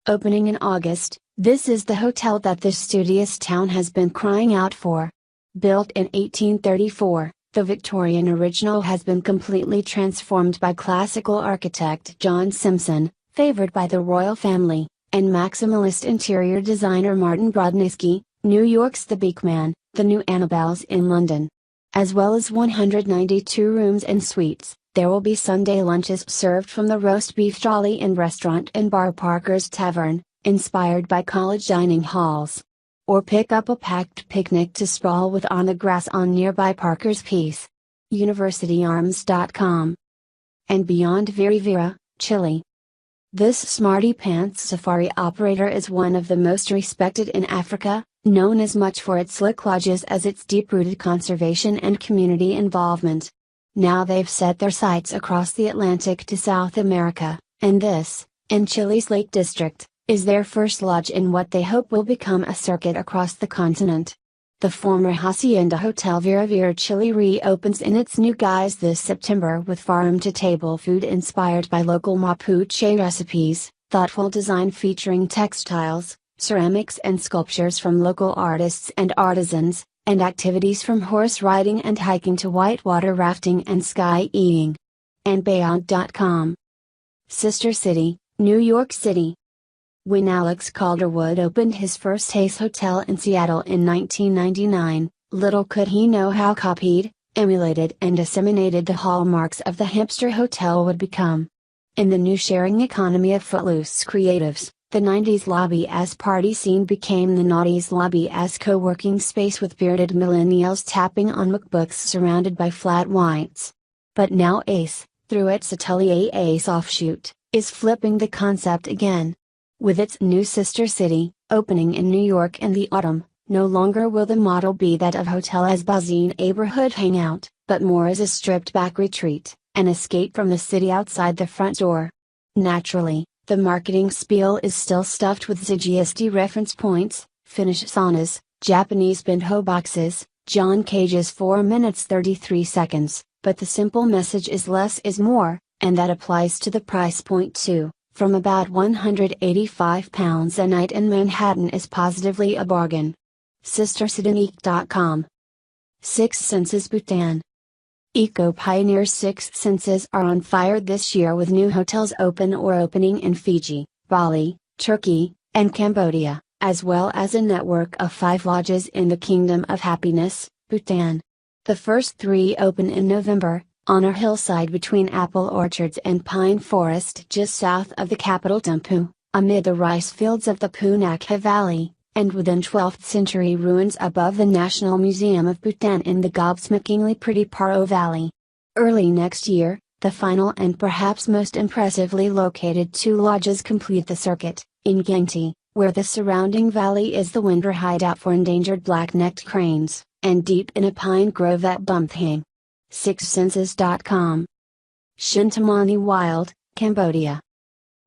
Opening in August, this is the hotel that this studious town has been crying out for. Built in 1834, the Victorian original has been completely transformed by classical architect John Simpson, favored by the royal family, and maximalist interior designer Martin Brodnicki, New York's The Beekman, the new Annabelle's in London. As well as 192 rooms and suites, there will be Sunday lunches served from the roast beef trolley in restaurant and bar Parker's Tavern, inspired by college dining halls. Or pick up a packed picnic to sprawl with on the grass on nearby Parker's Piece. UniversityArms.com. And beyond Verbier, Chile. This smarty pants safari operator is one of the most respected in Africa, known as much for its slick lodges as its deep-rooted conservation and community involvement. Now they've set their sights across the Atlantic to South America, and this, in Chile's Lake District, is their first lodge in what they hope will become a circuit across the continent. The former Hacienda Hotel Verbier Chile reopens in its new guise this September with farm-to-table food inspired by local Mapuche recipes, thoughtful design featuring textiles, ceramics and sculptures from local artists and artisans, and activities from horse riding and hiking to whitewater rafting and skiing. And beyond.com. Sister City, New York City. When Alex Calderwood opened his first Ace Hotel in Seattle in 1999, little could he know how copied, emulated and disseminated the hallmarks of the hipster hotel would become. In the new sharing economy of footloose creatives, the 90s lobby as party scene became the noughties lobby as co-working space with bearded millennials tapping on MacBooks surrounded by flat whites. But now Ace, through its Atelier Ace offshoot, is flipping the concept again. With its new sister city, opening in New York in the autumn, no longer will the model be that of hotel as buzzing neighborhood hangout, but more as a stripped-back retreat, an escape from the city outside the front door. Naturally, the marketing spiel is still stuffed with ZGSD reference points, Finnish saunas, Japanese bento boxes, John Cage's 4 minutes 33 seconds, but the simple message is less is more, and that applies to the price point too. From about £185 a night in Manhattan is positively a bargain. SisterCityNeek.com. Six Senses Bhutan. Eco-pioneers Six Senses are on fire this year with new hotels open or opening in Fiji, Bali, Turkey, and Cambodia, as well as a network of 5 lodges in the Kingdom of Happiness, Bhutan. The first 3 open in November, on a hillside between apple orchards and pine forest just south of the capital Thimphu, amid the rice fields of the Punakha Valley, and within 12th century ruins above the National Museum of Bhutan in the gobsmackingly pretty Paro Valley. Early next year, the final and perhaps most impressively located 2 lodges complete the circuit, in Gangti, where the surrounding valley is the winter hideout for endangered black-necked cranes, and deep in a pine grove at Bumthang. SixSenses.com. Shintamani Wild, Cambodia.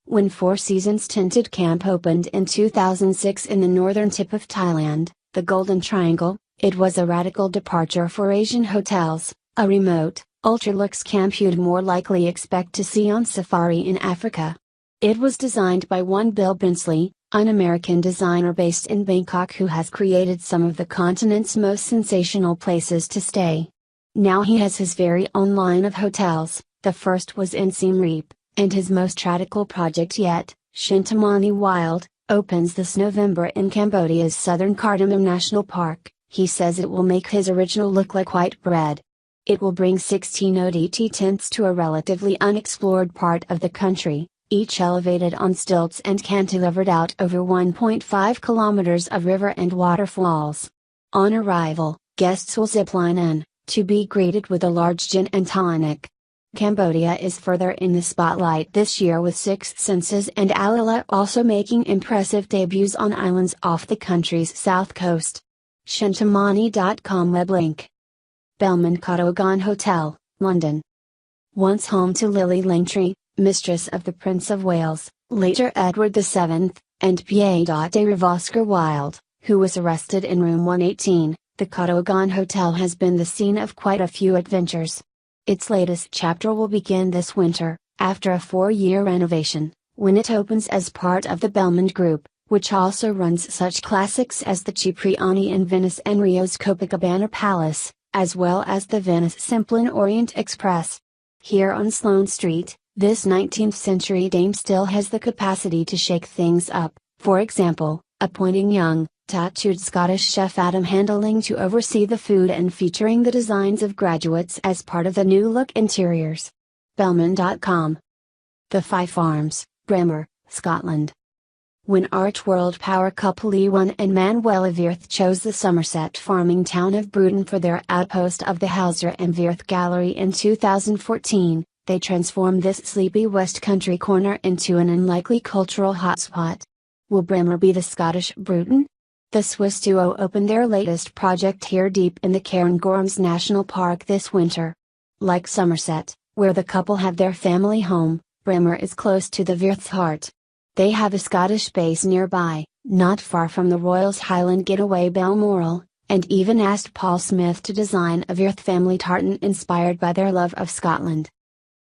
When Four Seasons Tinted Camp opened in 2006 in the northern tip of Thailand, the Golden Triangle, it was a radical departure for Asian hotels, a remote, ultra-luxe camp you'd more likely expect to see on safari in Africa. It was designed by one Bill Brinsley, an American designer based in Bangkok who has created some of the continent's most sensational places to stay. Now he has his very own line of hotels. The first was in Siem Reap, and his most radical project yet, Shintamani Wild, opens this November in Cambodia's southern Cardamom National Park. He says it will make his original look like white bread. It will bring 16 ODT tents to a relatively unexplored part of the country, each elevated on stilts and cantilevered out over 1.5 kilometers of river and waterfalls. On arrival, guests will zipline in, to be greeted with a large gin and tonic. Cambodia is further in the spotlight this year with Six Senses and Alila also making impressive debuts on islands off the country's south coast. Shintamani.com web link. Belmond Cotogan Hotel, London. Once home to Lily Langtry, mistress of the Prince of Wales, later Edward VII, and Piedade Rivoscar Wilde, who was arrested in room 118, the Cotogan Hotel has been the scene of quite a few adventures. Its latest chapter will begin this winter, after a 4-year renovation, when it opens as part of the Belmond Group, which also runs such classics as the Cipriani in Venice and Rio's Copacabana Palace, as well as the Venice Simplon Orient Express. Here on Sloane Street, this 19th century dame still has the capacity to shake things up, for example, appointing young, tattooed Scottish chef Adam Handling to oversee the food and featuring the designs of graduates as part of the new look interiors. Belmond.com. The Fife Arms, Bremer, Scotland. When art world power couple Ewan and Manuela Wirth chose the Somerset farming town of Bhutan for their outpost of the Hauser and Wirth Gallery in 2014, they transformed this sleepy West Country corner into an unlikely cultural hotspot. Will Bremer be the Scottish Bhutan? The Swiss duo opened their latest project here deep in the Cairngorms National Park this winter. Like Somerset, where the couple have their family home, Bremer is close to the Wirth's heart. They have a Scottish base nearby, not far from the Royals' Highland Getaway Balmoral, and even asked Paul Smith to design a Wirth family tartan inspired by their love of Scotland.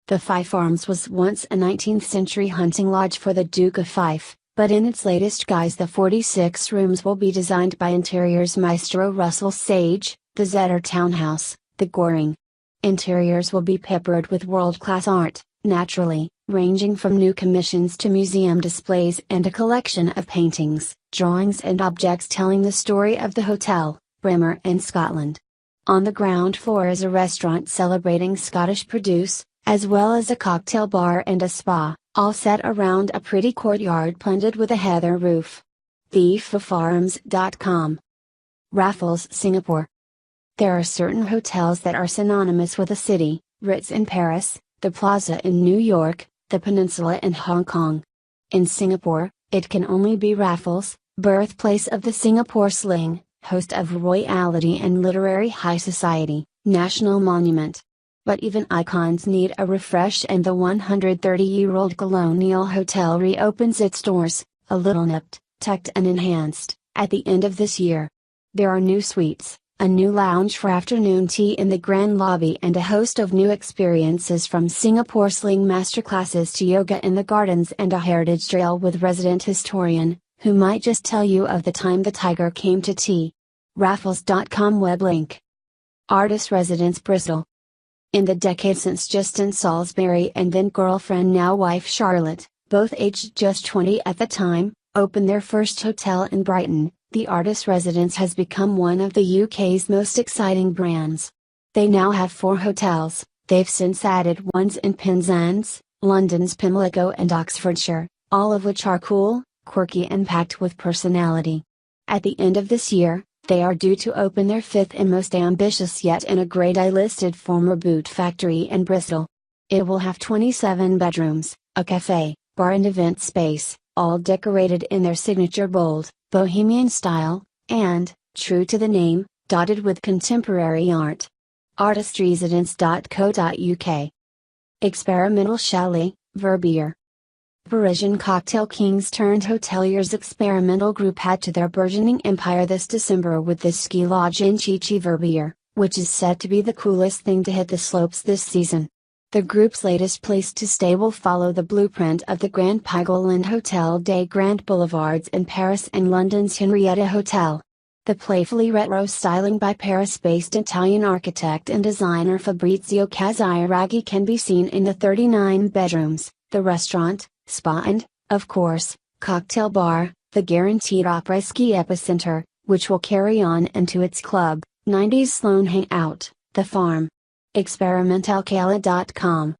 The Fife Arms was once a 19th century hunting lodge for the Duke of Fife, but in its latest guise the 46 rooms will be designed by interiors maestro Russell Sage, the Zetter Townhouse, the Goring. Interiors will be peppered with world-class art, naturally, ranging from new commissions to museum displays and a collection of paintings, drawings and objects telling the story of the hotel, Bremer and Scotland. On the ground floor is a restaurant celebrating Scottish produce, as well as a cocktail bar and a spa, all set around a pretty courtyard planted with a heather roof. TheFifarms.com. Raffles, Singapore. There are certain hotels that are synonymous with a city: Ritz in Paris, the Plaza in New York, the Peninsula in Hong Kong. In Singapore, it can only be Raffles, birthplace of the Singapore sling, host of royalty and literary high society, national monument. But even icons need a refresh, and the 130-year-old colonial hotel reopens its doors, a little nipped, tucked and enhanced, at the end of this year. There are new suites, a new lounge for afternoon tea in the grand lobby, and a host of new experiences from Singapore sling masterclasses to yoga in the gardens and a heritage trail with resident historian, who might just tell you of the time the tiger came to tea. Raffles.com web link. Artist Residence Bristol. In the decade since Justin Salisbury and then girlfriend now wife Charlotte, both aged just 20 at the time, opened their first hotel in Brighton, the Artist Residence has become one of the UK's most exciting brands. They now have 4 hotels. They've since added ones in Penzance, London's Pimlico and Oxfordshire, all of which are cool, quirky and packed with personality. At the end of this year, they are due to open their 5th and most ambitious yet in a Grade I listed former boot factory in Bristol. It will have 27 bedrooms, a cafe, bar and event space, all decorated in their signature bold, bohemian style, and, true to the name, dotted with contemporary art. Artistresidence.co.uk. Experimental Chalet, Verbier. Parisian cocktail kings turned hoteliers experimental group add to their burgeoning empire this December with this ski lodge in Chichi Verbier, which is said to be the coolest thing to hit the slopes this season. The group's latest place to stay will follow the blueprint of the Grand Pagol and Hotel des Grands Boulevards in Paris and London's Henrietta Hotel. The playfully retro styling by Paris-based Italian architect and designer Fabrizio Casiraghi can be seen in the 39 bedrooms, the restaurant, spa and, of course, cocktail bar, the guaranteed après-ski epicenter, which will carry on into its club, 90s Sloane Hangout, The Farm. Experimentalcala.com